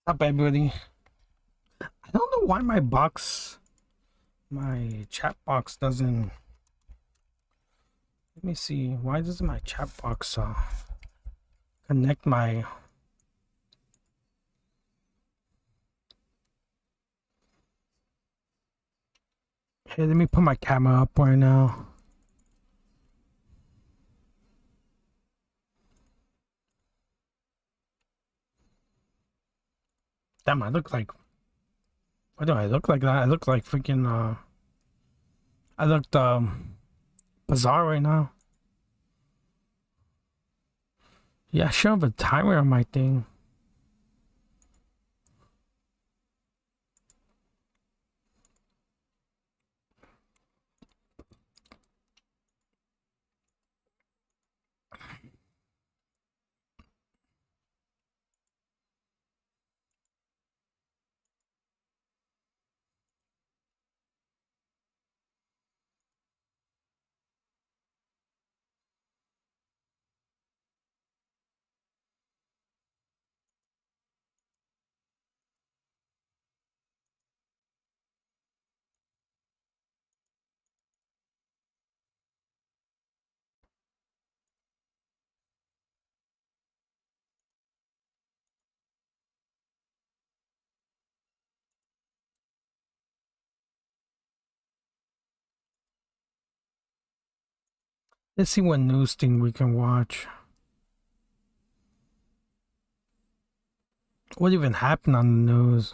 Up, everybody. I don't know why my chat box doesn't. Let me see. Why doesn't my chat box connect my? Hey, let me put my camera up right now. Damn, I look like. Why do I look like that? I look like freaking. I looked bizarre right now. Yeah, I should have a timer on my thing. Let's see what news thing we can watch. What even happened on the news?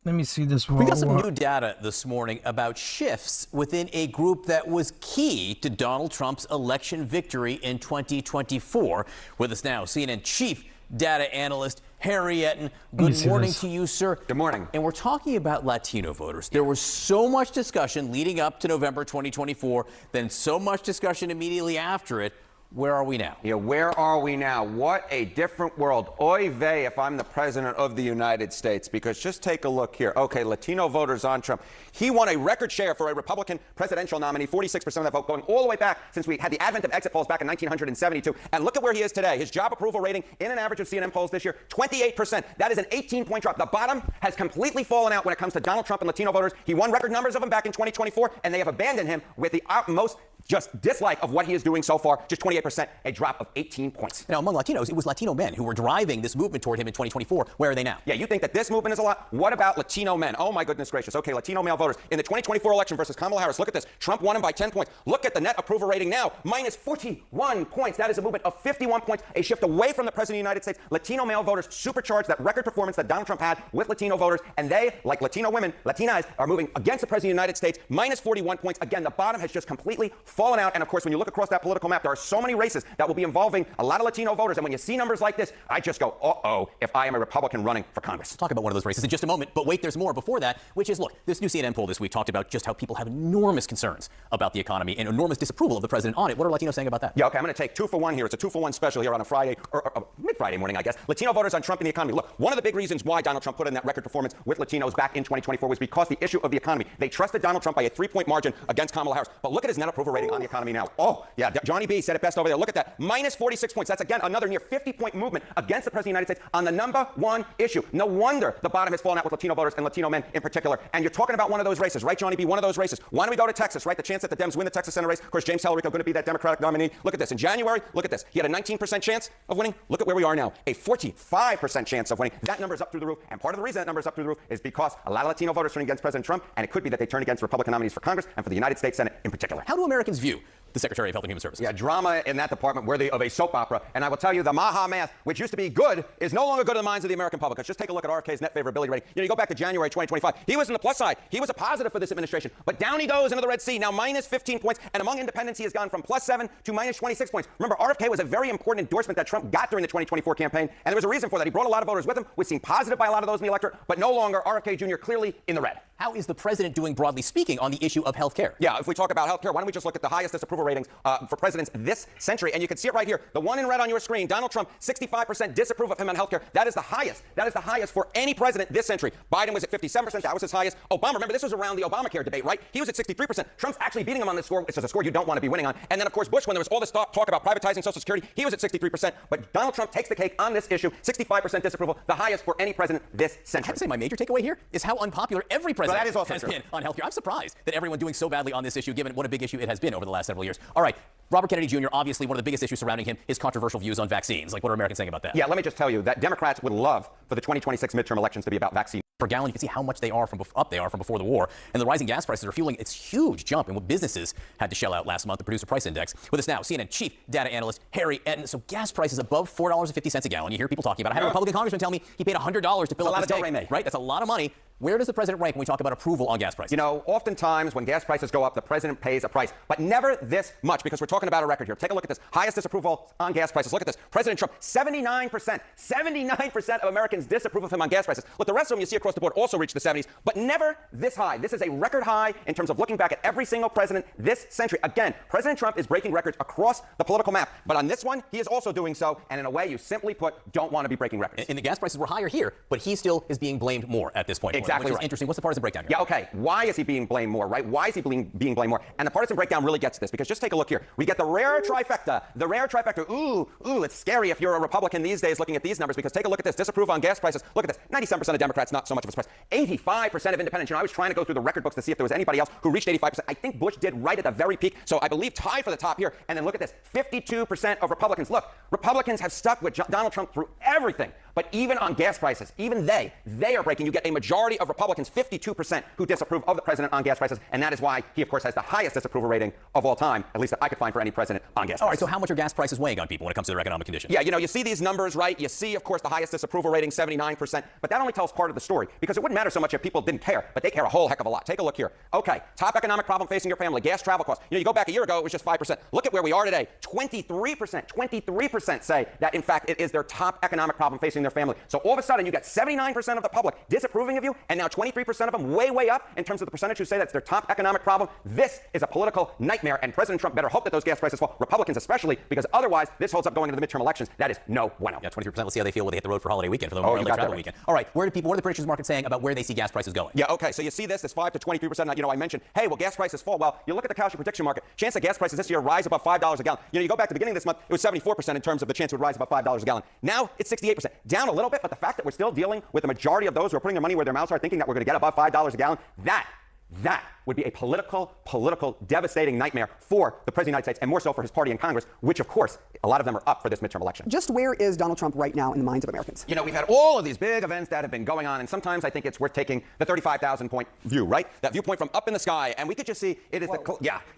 Let me see this. We got some new data this morning about shifts within a group that was key to Donald Trump's election victory in 2024. With us now, CNN chief data analyst Harry Etten. Good morning to you, sir. Good morning. And we're talking about Latino voters. There was so much discussion leading up to November 2024, then so much discussion immediately after it. Where are we now? Yeah, where are we now? What a different world. Oy vey if I'm the president of the United States, because just take a look here. Okay, Latino voters on Trump. He won a record share for a Republican presidential nominee, 46% of that vote, going all the way back since we had the advent of exit polls back in 1972. And look at where he is today. His job approval rating in an average of CNN polls this year, 28%. That is an 18-point drop. The bottom has completely fallen out when it comes to Donald Trump and Latino voters. He won record numbers of them back in 2024, and they have abandoned him with the utmost just dislike of what he is doing so far, just 28%, a drop of 18 points. Now, among Latinos, it was Latino men who were driving this movement toward him in 2024. Where are they now? Yeah, you think that this movement is a lot? What about Latino men? Oh, my goodness gracious. Okay, Latino male voters. In the 2024 election versus Kamala Harris, look at this. Trump won him by 10 points. Look at the net approval rating now, minus 41 points. That is a movement of 51 points, a shift away from the president of the United States. Latino male voters supercharged that record performance that Donald Trump had with Latino voters, and they, like Latino women, Latinas, are moving against the president of the United States, minus 41 points. Again, the bottom has just completely fallen out, and of course, when you look across that political map, there are so many races that will be involving a lot of Latino voters. And when you see numbers like this, I just go, uh-oh, if I am a Republican running for Congress. We'll talk about one of those races in just a moment. But wait, there's more before that, which is, look, this new CNN poll this week talked about just how people have enormous concerns about the economy and enormous disapproval of the president on it. What are Latinos saying about that? Yeah, okay, I'm going to take 2 for 1 here. It's a 2 for 1 special here on a Friday, or mid-Friday morning, I guess. Latino voters on Trump and the economy. Look, one of the big reasons why Donald Trump put in that record performance with Latinos back in 2024 was because the issue of the economy. They trusted Donald Trump by a 3-point margin against Kamala Harris. But look at his net approval rating on the economy now. Oh, yeah, Johnny B said it best over there. Look at that. Minus 46 points. That's, again, another near 50-point movement against the president of the United States on the number one issue. No wonder the bottom has fallen out with Latino voters and Latino men in particular. And you're talking about one of those races, right, Johnny B? One of those races. Why don't we go to Texas, right? The chance that the Dems win the Texas Senate race. Of course, James Tallarico going to be that Democratic nominee. Look at this. In January, look at this. He had a 19% chance of winning. Look at where we are now. A 45% chance of winning. That number is up through the roof. And part of the reason that number is up through the roof is because a lot of Latino voters turning against President Trump, and it could be that they turn against Republican nominees for Congress and for the United States Senate in particular. How do Americans view the Secretary of Health and Human Services? Yeah, drama in that department worthy of a soap opera. And I will tell you, the Maha math, which used to be good, is no longer good in the minds of the American public. Let's just take a look at RFK's net favorability rating. You know, you go back to January 2025. He was on the plus side. He was a positive for this administration. But down he goes into the Red Sea, now minus 15 points. And among independents, he has gone from plus 7 to minus 26 points. Remember, RFK was a very important endorsement that Trump got during the 2024 campaign. And there was a reason for that. He brought a lot of voters with him, which seemed positive by a lot of those in the electorate. But no longer RFK Jr. clearly in the red. how is the president doing, broadly speaking, on the issue of health care? Yeah, if we talk about health care, why don't we just look at the highest disapproval ratings for presidents this century? And you can see it right here. The one in red on your screen, Donald Trump, 65% disapprove of him on health care. That is the highest. That is the highest for any president this century. Biden was at 57%. That was his highest. Obama, remember, this was around the Obamacare debate, right? He was at 63%. Trump's actually beating him on this score, which is a score you don't want to be winning on. And then, of course, Bush, when there was all this talk about privatizing Social Security, he was at 63%. But Donald Trump takes the cake on this issue, 65% disapproval, the highest for any president this century. I'd say my major takeaway here is how unpopular every president that is also has true. been on health care. I'm surprised that everyone doing so badly on this issue, given what a big issue it has been over the last several years. All right, Robert Kennedy Jr., obviously one of the biggest issues surrounding him is controversial views on vaccines. Like, what are Americans saying about that? Yeah, let me just tell you that Democrats would love for the 2026 midterm elections to be about vaccine. Per gallon, you can see how much they are from before the war. And the rising gas prices are fueling its huge jump in what businesses had to shell out last month, the Producer Price Index. With us now, CNN chief data analyst Harry Enten. So gas prices above $4.50 a gallon. You hear people talking about it. I had a Republican congressman tell me he paid $100 to fill up his tank. Right? That's a lot of money. Where does the president rank when we talk about approval on gas prices? You know, oftentimes when gas prices go up, the president pays a price, but never this much, because we're talking about a record here. Take a look at this. Highest disapproval on gas prices. Look at this. President Trump, 79% of Americans disapprove of him on gas prices. Look, the rest of them you see across the board also reach the 70s, but never this high. This is a record high in terms of looking back at every single president this century. Again, President Trump is breaking records across the political map, but on this one, he is also doing so, and in a way you simply put, don't want to be breaking records. And the gas prices were higher here, but he still is being blamed more at this point. Exactly which is right. Interesting. What's the partisan breakdown here? Yeah, okay. Why is he being blamed more, right? Why is he being blamed more? And the partisan breakdown really gets this, because just take a look here. We get the rare trifecta. The rare trifecta. Ooh, it's scary if you're a Republican these days looking at these numbers, because take a look at this. Disapprove on gas prices. Look at this. 97% of Democrats, not so much of a surprise. 85% of independents. You know, I was trying to go through the record books to see if there was anybody else who reached 85%. I think Bush did right at the very peak. So I believe tied for the top here. And then look at this. 52% of Republicans. Look, Republicans have stuck with Donald Trump through everything. But even on gas prices, even they are breaking. You get a majority of Republicans, 52%, who disapprove of the president on gas prices. And that is why he, of course, has the highest disapproval rating of all time, at least that I could find for any president on gas prices. All right, so how much are gas prices weighing on people when it comes to their economic condition? Yeah, you know, you see these numbers, right? You see, of course, the highest disapproval rating, 79%. But that only tells part of the story, because it wouldn't matter so much if people didn't care, but they care a whole heck of a lot. Take a look here. Okay, top economic problem facing your family, gas travel costs. You know, you go back a year ago, it was just 5%. Look at where we are today. 23% say that, in fact, it is their top economic problem facing their family. So all of a sudden, you got 79% of the public disapproving of you, and now 23% of them way up in terms of the percentage who say that's their top economic problem. This is a political nightmare, and President Trump better hope that those gas prices fall, Republicans especially, because otherwise this holds up going into the midterm elections. That is no bueno. Yeah, 23%. Let's see how they feel when they hit the road for holiday weekend, for the Memorial Day travel weekend. All right, what are the predictions market saying about where they see gas prices going? Yeah, okay, so you see this 5 to 23%. You know, I mentioned, hey, will gas prices fall? Well, you look at the Kalshi prediction market. Chance that gas prices this year rise above $5 a gallon. You know, you go back to the beginning of this month, it was 74% in terms of the chance it would rise above $5 a gallon. Now it's 68%. Down a little bit, but the fact that we're still dealing with the majority of those who are putting their money where their mouths are, thinking that we're going to get above $5 a gallon, that would be a political, devastating nightmare for the President of the United States, and more so for his party in Congress, which, of course, a lot of them are up for this midterm election. Just where is Donald Trump right now in the minds of Americans? You know, we've had all of these big events that have been going on, and sometimes I think it's worth taking the 35,000-point view, right? That viewpoint from up in the sky, and we could just see it is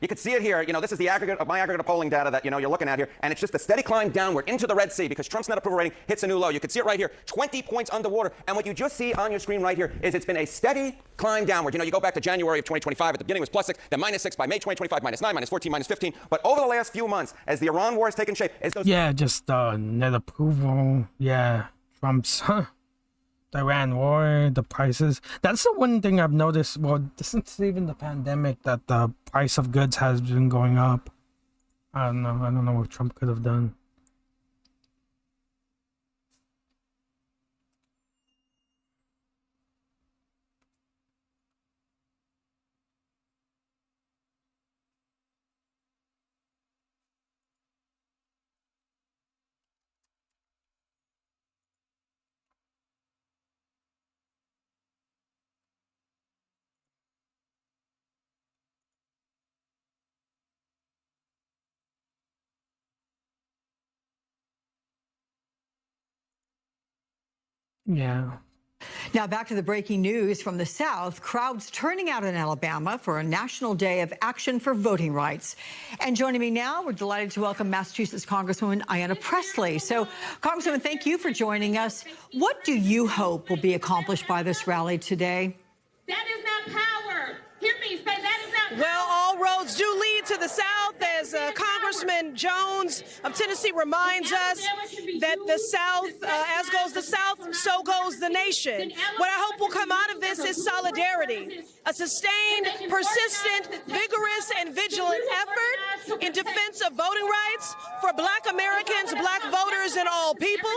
you could see it here. You know, this is the aggregate of my aggregate of polling data that, you know, you're looking at here, and it's just a steady climb downward into the Red Sea, because Trump's net approval rating hits a new low. You can see it right here, 20 points underwater, and what you just see on your screen right here is it's been a steady climb downward. You know, you go back to January of 2025, at the beginning it was +6, then -6 by May 2025, -9, -14, -15. But over the last few months, as the Iran war has taken shape, as those just net approval. Yeah, Trump's the Iran war, the prices. That's the one thing I've noticed. Well, since even the pandemic, that the price of goods has been going up. I don't know what Trump could have done. Yeah. Now back to the breaking news from the South. Crowds turning out in Alabama for a national day of action for voting rights. And joining me now, we're delighted to welcome Massachusetts Congresswoman Ayanna Pressley. So, Congresswoman, thank you for joining us. What do you hope will be accomplished by this rally today? That is not power. Hear me say that is not power. Well, all roads do lead to the South as as Congressman Jones of Tennessee reminds us, that the South, as goes the South, so goes the nation. What I hope will come out of this is solidarity, a sustained, persistent, vigorous, and vigilant effort in defense of voting rights for Black Americans, Black voters, and all people.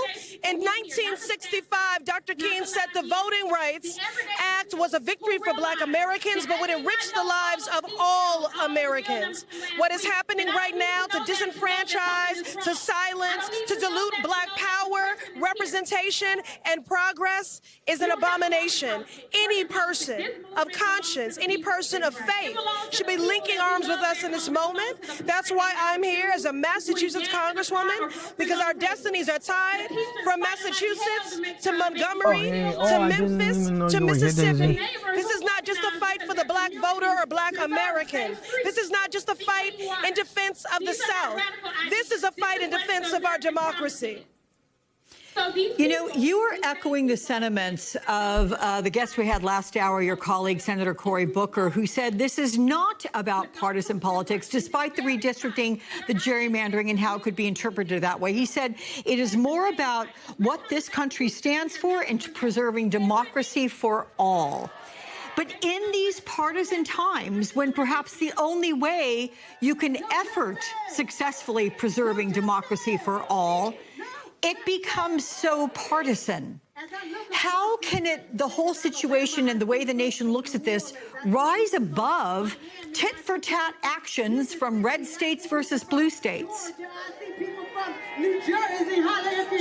In 1965, Dr. King said the Voting Rights Act was a victory for Black Americans, but would enrich the lives of all Americans. What is happening right now to disenfranchise, to silence, to dilute Black power, representation, and progress is an abomination. Any person of conscience, any person of faith should be linking arms with us in this moment. That's why I'm here as a Massachusetts Congresswoman, because our destinies are tied from Massachusetts to Montgomery to Memphis to Mississippi. This is not just a fight for the Black voter or Black American. This is not just a fight in defense of the South. This is a fight in defense of our democracy. You know, you are echoing the sentiments of the guest we had last hour, your colleague, Senator Cory Booker, who said this is not about partisan politics, despite the redistricting, the gerrymandering, and how it could be interpreted that way. He said it is more about what this country stands for and preserving democracy for all. But in these partisan times, when perhaps the only way you can effort successfully preserving democracy for all, it becomes so partisan. How can the whole situation and the way the nation looks at this rise above tit-for-tat actions from red states versus blue states?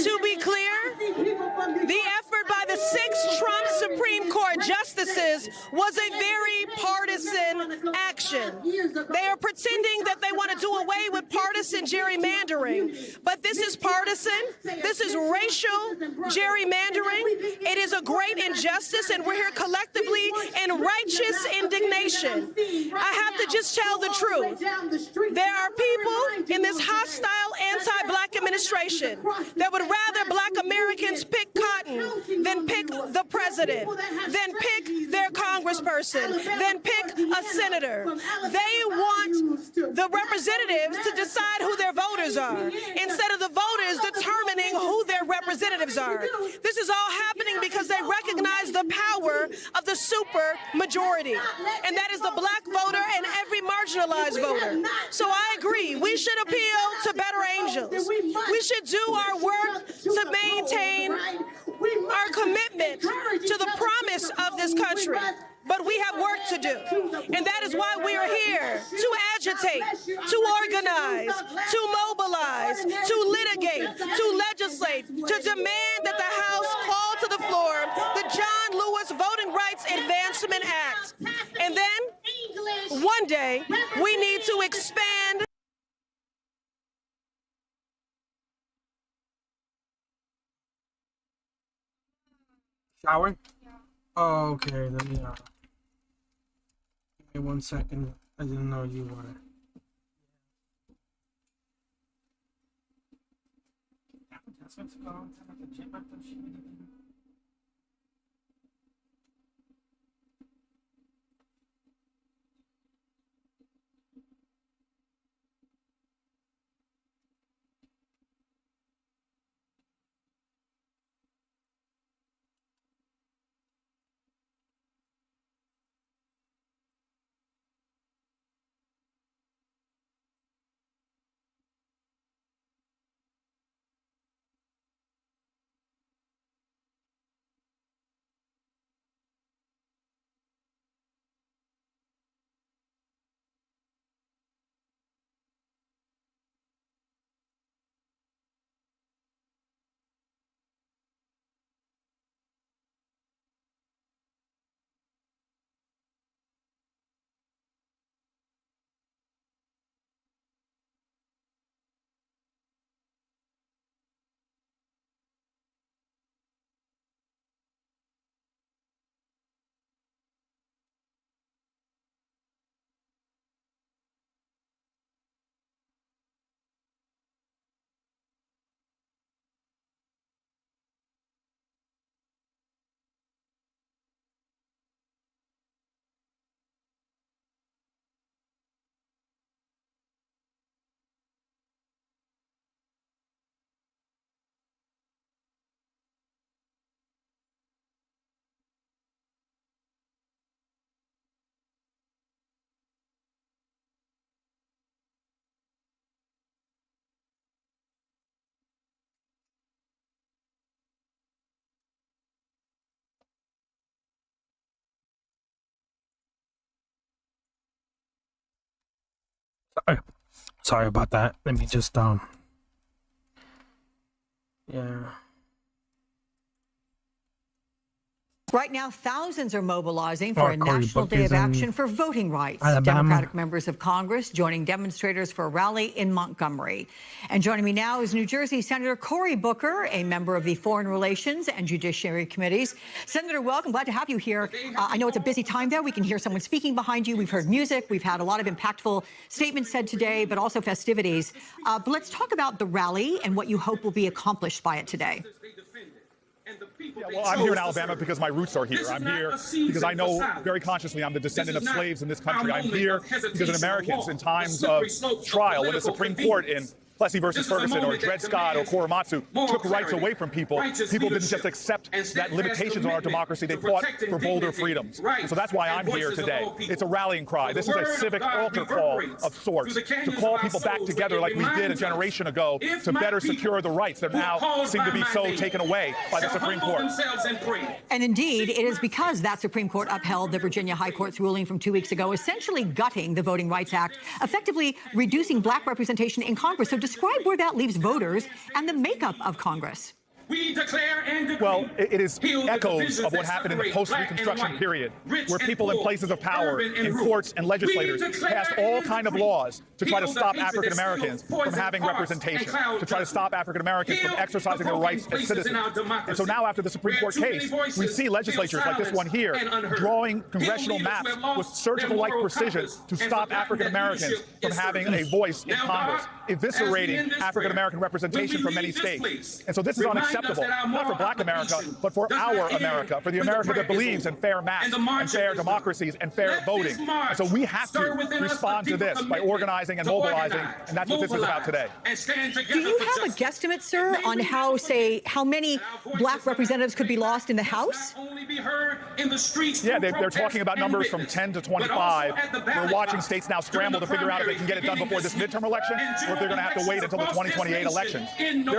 To be clear, the effort by the 6 Trump Supreme Court justices was a very partisan action. They are pretending that they want to do away with partisan gerrymandering, but this is partisan. This is racial gerrymandering. It is a great injustice, and we're here collectively in righteous indignation. I have to just tell the truth. There are people in this hostile anti-Black administration that would rather Black Americans pick cotton than pick the president, than pick their congressperson, than pick a senator. They want the representatives to decide who their voters are, instead of the voters determining who their representatives are. This is all happening because they recognize the power of the super majority, and that is the Black voter and every marginalized voter. So I agree, we should appeal to better angels. We should do our work to maintain our commitment to the promise of this country. But we have work to do, and that is why we are here, to agitate, to organize, to mobilize, to litigate, to legislate, to demand that the House call to the floor the John Lewis Voting Rights Advancement Act. And then, one day, we need to expand Shower? Oh, okay. Let me, give me 1 second. I didn't know you were. Sorry about that. Let me just yeah. Right now, thousands are mobilizing for a Cory national Booker day is of in action for voting rights. Alabama. Democratic members of Congress joining demonstrators for a rally in Montgomery. And joining me now is New Jersey Senator Cory Booker, a member of the Foreign Relations and Judiciary Committees. Senator, welcome. Glad to have you here. I know it's a busy time there. We can hear someone speaking behind you. We've heard music. We've had a lot of impactful statements said today, but also festivities. But let's talk about the rally and what you hope will be accomplished by it today. Yeah, well, I'm here in Alabama because my roots are here. I'm here because I know very consciously I'm the descendant of slaves in this country. I'm here because of Americans in times of trial when the Supreme Court in Plessy versus Ferguson or Dred Scott or Korematsu took rights away from people. People didn't just accept that limitations on our democracy. They fought for bolder freedoms. And so that's why I'm here today. It's a rallying cry. This is a civic altar call of sorts to call people back together like we did a generation ago to better secure the rights that now seem to be so taken away by the Supreme Court. And indeed, it is because that Supreme Court upheld the Virginia High Court's ruling from 2 weeks ago, essentially gutting the Voting Rights Act, effectively reducing black representation in Congress. So describe where that leaves voters and the makeup of Congress. We declare and decree. Well, it is echoes of what happened in the post-Reconstruction period, where people in places of power, in courts and legislators, passed all kinds of laws to try to stop African Americans from having representation, to try to stop African Americans from exercising their rights as citizens. And so now, after the Supreme Court case, we see legislatures like this one here drawing congressional maps with surgical-like precision to stop African Americans from having a voice in Congress, eviscerating African American representation from many states. And so this is unacceptable. Not for black America, but for our America, for the America that believes in fair maps and fair democracies and fair voting. And so we have to respond to this by organizing and mobilizing, and that's what this is about today. Do you have a guesstimate, sir, on how many black representatives could be lost in the House? Yeah, they're talking about numbers from 10 to 25. We're watching states now scramble to figure out if they can get it done before this midterm election or if they're going to have to wait until the 2028 elections.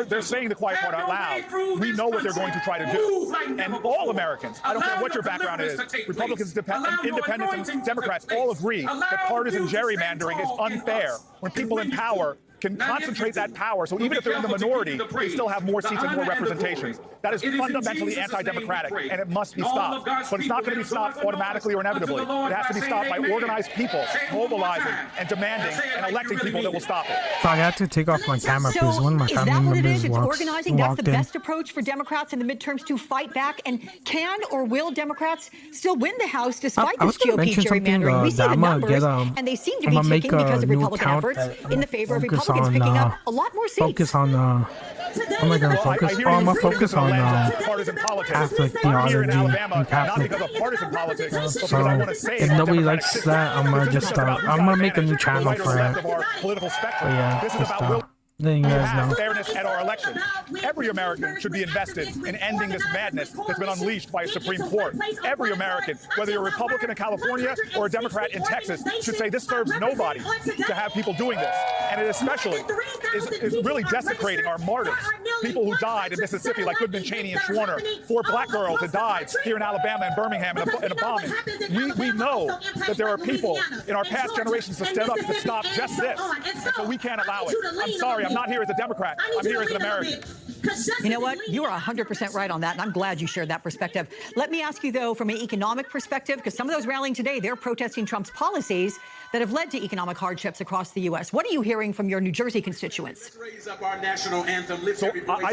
They're saying the quiet part out loud. We know what they're going to try to do. And all Americans, I don't care what your background is, Republicans, Independents, and Democrats all agree that partisan gerrymandering is unfair. When people in power can concentrate that power, so even if they're in the minority, they still have more seats and more representations. That is fundamentally anti-democratic, and it must be stopped. But it's not going to be stopped automatically or inevitably. It has to be stopped by organized people, mobilizing and demanding and electing people that will stop it. So I had to take off my camera because one of my is family that what it members is? It's organizing. That's the walked in. best approach for Democrats in the midterms to fight back. And can or will Democrats still win the House despite I this was gonna GOP mention something, gerrymandering? We see that the I'm gonna numbers, get, and they seem to I'm be gonna make ticking because a of new Republican account efforts that in the favor of focus Republicans on, picking up a lot more seats. focus on I'm not gonna focus. I'm gonna focus on partisan politics. Catholic I'm here in theology Alabama, and Catholic. not because of partisan politics, but because So I want to say if nobody likes that, I'm gonna just I'm gonna make a new channel for it. political spectrum. But yeah, This is just about letting you guys have know. fairness at our election. Every American should be invested in ending this madness that's been unleashed by a Supreme Court. Every American, whether you're a Republican in California or a Democrat in Texas, should say this serves nobody to have people doing this. And it especially is really desecrating our martyrs, people who died in Mississippi like Goodman, Cheney, and Schwerner, 4 black girls that died here in Alabama and Birmingham in a bombing. We know that there are people in our past generations that stood up to stop just this, and so we can't allow it. I'm sorry, I'm not here as a Democrat. I'm here as an American. You know what? You are 100% right on that, and I'm glad you shared that perspective. Let me ask you, though, from an economic perspective, because some of those rallying today, they're protesting Trump's policies that have led to economic hardships across the U.S. What are you hearing from your New Jersey constituents? So I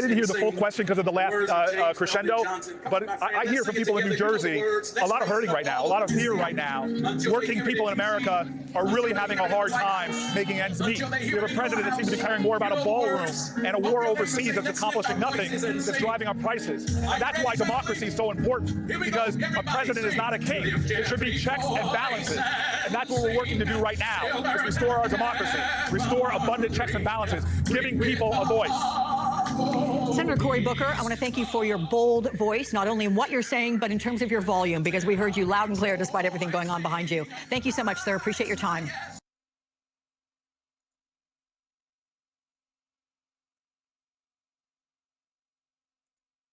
didn't hear the full question because of the last crescendo, but I hear from people in New Jersey a lot of hurting right now, a lot of fear right now. Working people in America are really having a hard time making ends meet. We have a president that seems to be caring more about a ballroom and a war overseas that's accomplishing nothing, that's driving up prices. And that's why democracy is so important, because a president is not a king. There should be checks and balances. And that's what we're working to do right now, is restore our democracy, restore abundant checks and balances, giving people a voice. Senator Cory Booker, I want to thank you for your bold voice, not only in what you're saying, but in terms of your volume, because we heard you loud and clear despite everything going on behind you. Thank you so much, sir. Appreciate your time.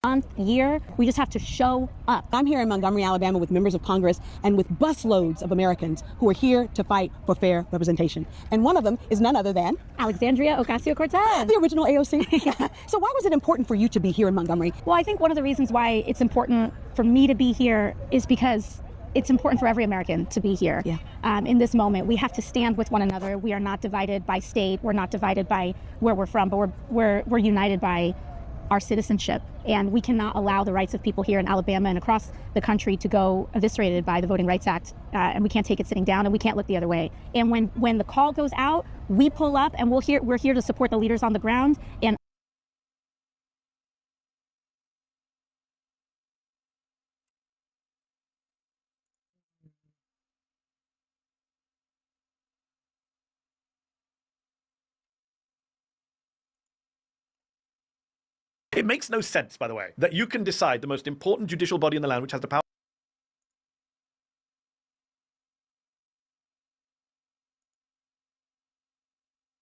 month, year. We just have to show up. I'm here in Montgomery, Alabama with members of Congress and with busloads of Americans who are here to fight for fair representation. And one of them is none other than Alexandria Ocasio-Cortez. the original AOC. So why was it important for you to be here in Montgomery? Well, I think one of the reasons why it's important for me to be here is because it's important for every American to be here. In this moment, we have to stand with one another. We are not divided by state. We're not divided by where we're from, but we're united by our citizenship. And we cannot allow the rights of people here in Alabama and across the country to go eviscerated by the Voting Rights Act. And we can't take it sitting down, and we can't look the other way. And when the call goes out, we pull up, and we're here to support the leaders on the ground. And It makes no sense, by the way, that you can decide the most important judicial body in the land, which has the power.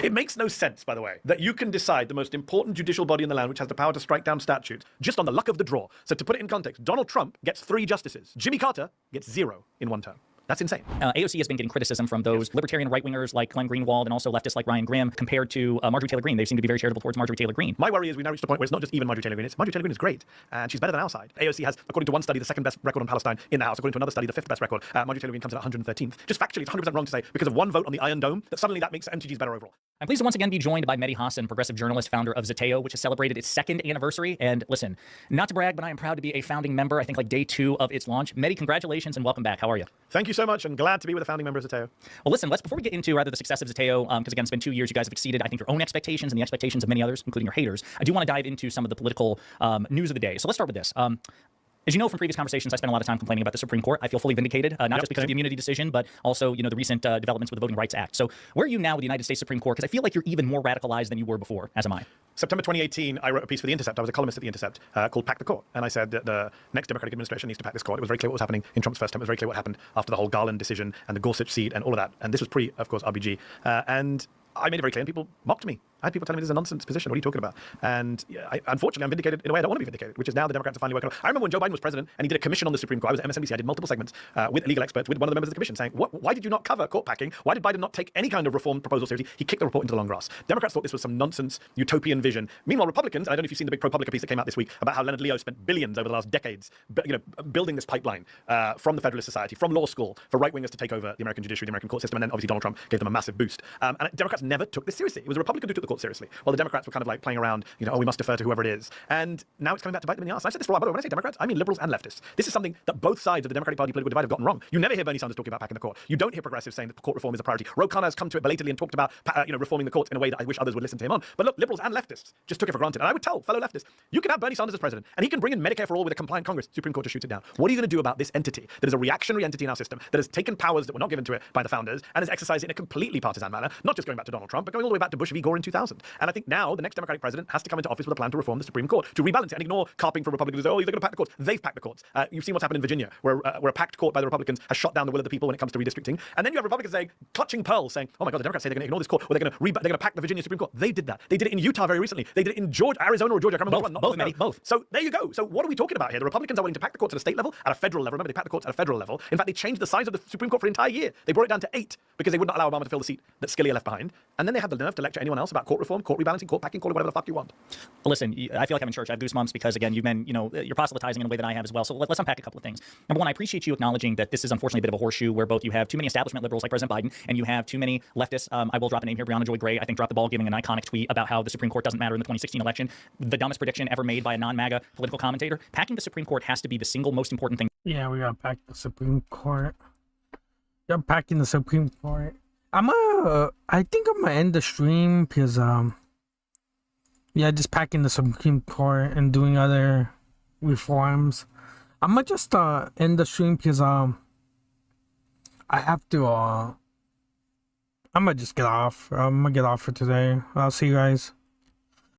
It makes no sense, by the way, that you can decide the most important judicial body in the land, which has the power to strike down statutes, just on the luck of the draw. So to put it in context, Donald Trump gets 3 justices. Jimmy Carter gets 0 in 1 term. That's insane. AOC has been getting criticism from those libertarian right-wingers like Glenn Greenwald and also leftists like Ryan Grimm compared to Marjorie Taylor Greene. They seem to be very charitable towards Marjorie Taylor Greene. My worry is we now reached a point where it's not just even Marjorie Taylor Greene, it's Marjorie Taylor Greene is great, and she's better than our side. AOC has, according to one study, the 2nd best record on Palestine in the House. According to another study, the 5th best record. Marjorie Taylor Greene comes in at 113th. Just factually, it's 100% wrong to say because of one vote on the Iron Dome that suddenly that makes MTGs better overall. I'm pleased to once again be joined by Mehdi Hasan, progressive journalist, founder of Zeteo, which has celebrated its 2nd anniversary. And listen, not to brag, but I am proud to be a founding member, I think like day 2 of its launch. Mehdi, congratulations and welcome back. How are you? Thank you so much, and glad to be with a founding member of Zeteo. Well, listen, before we get into rather the success of Zeteo, because again, it's been 2 years, you guys have exceeded, I think, your own expectations and the expectations of many others, including your haters. I do want to dive into some of the political news of the day. So let's start with this. As you know from previous conversations, I spent a lot of time complaining about the Supreme Court. I feel fully vindicated, not just because of the immunity decision, but also, the recent developments with the Voting Rights Act. So where are you now with the United States Supreme Court? Because I feel like you're even more radicalized than you were before, as am I. September 2018, I wrote a piece for The Intercept. I was a columnist at The Intercept called Pack the Court. And I said that the next Democratic administration needs to pack this court. It was very clear what was happening in Trump's first term. It was very clear what happened after the whole Garland decision and the Gorsuch seat and all of that. And this was pre, of course, RBG. And I made it very clear, and people mocked me. I had people telling me this is a nonsense position. What are you talking about? And unfortunately, I'm vindicated in a way I don't want to be vindicated, which is now the Democrats are finally working on. I remember when Joe Biden was president and he did a commission on the Supreme Court. I was at MSNBC. I did multiple segments with legal experts, with one of the members of the commission, saying, why did you not cover court packing? Why did Biden not take any kind of reform proposal seriously? He kicked the report into the long grass. Democrats thought this was some nonsense utopian vision. Meanwhile, Republicans, I don't know if you've seen the big ProPublica piece that came out this week about how Leonard Leo spent billions over the last decades, building this pipeline from the Federalist Society, from law school, for right-wingers to take over the American judiciary, the American court system, and then obviously Donald Trump gave them a massive boost. And Democrats never took this seriously. It was a Republican who took the court seriously, while the Democrats were kind of like playing around, we must defer to whoever it is. And now it's coming back to bite them in the arse. I've said this for a while, by the way, when I say Democrats, I mean liberals and leftists. This is something that both sides of the Democratic Party political divide have gotten wrong. You never hear Bernie Sanders talking about packing the court. You don't hear progressives saying that court reform is a priority. Ro Khanna has come to it belatedly and talked about reforming the courts in a way that I wish others would listen to him on. But look, liberals and leftists just took it for granted. And I would tell fellow leftists, you can have Bernie Sanders as president, and he can bring in Medicare for all with a compliant Congress. Supreme Court just shoots it down. What are you going to do about this entity that is a reactionary entity in our system that has taken powers that were not given to it by the founders and has exercised it in a completely partisan manner, not just going back to Donald Trump, but going all the way back to Bush v. Gore in 2000. And I think now the next Democratic president has to come into office with a plan to reform the Supreme Court, to rebalance it and ignore carping for Republicans. They're going to pack the courts. They've packed the courts. You've seen what's happened in Virginia, where a packed court by the Republicans has shot down the will of the people when it comes to redistricting. And then you have Republicans saying, clutching pearls, saying, oh my God, the Democrats say they're going to ignore this court, or they're going to pack the Virginia Supreme Court. They did that. They did it in Utah very recently. They did it in Arizona or Georgia. I can't remember both. So there you go. So what are we talking about here? The Republicans are willing to pack the courts at a state level, at a federal level. Remember, they packed the courts at a federal level. In fact, they changed the size of the Supreme Court for an entire year. They brought it down to 8 because they would not allow Obama to fill the seat that Scalia left behind. And then they had the nerve to lecture anyone else about court reform, court rebalancing, court packing, call it whatever the fuck you want. Listen, I feel like I'm in church. I have goosebumps because, again, you've been, you're proselytizing in a way that I have as well. So let's unpack a couple of things. Number one, I appreciate you acknowledging that this is unfortunately a bit of a horseshoe where both you have too many establishment liberals like President Biden and you have too many leftists. I will drop a name here, Brianna Joy Gray, I think dropped the ball giving an iconic tweet about how the Supreme Court doesn't matter in the 2016 election. The dumbest prediction ever made by a non-MAGA political commentator. Packing the Supreme Court has to be the single most important thing. Yeah, we got pack the Supreme Court. You're packing the Supreme Court. I think I'm gonna end the stream because just packing the Supreme Court and doing other reforms. I'm gonna just end the stream because I have to I'm gonna just get off. I'm gonna get off for today. I'll see you guys.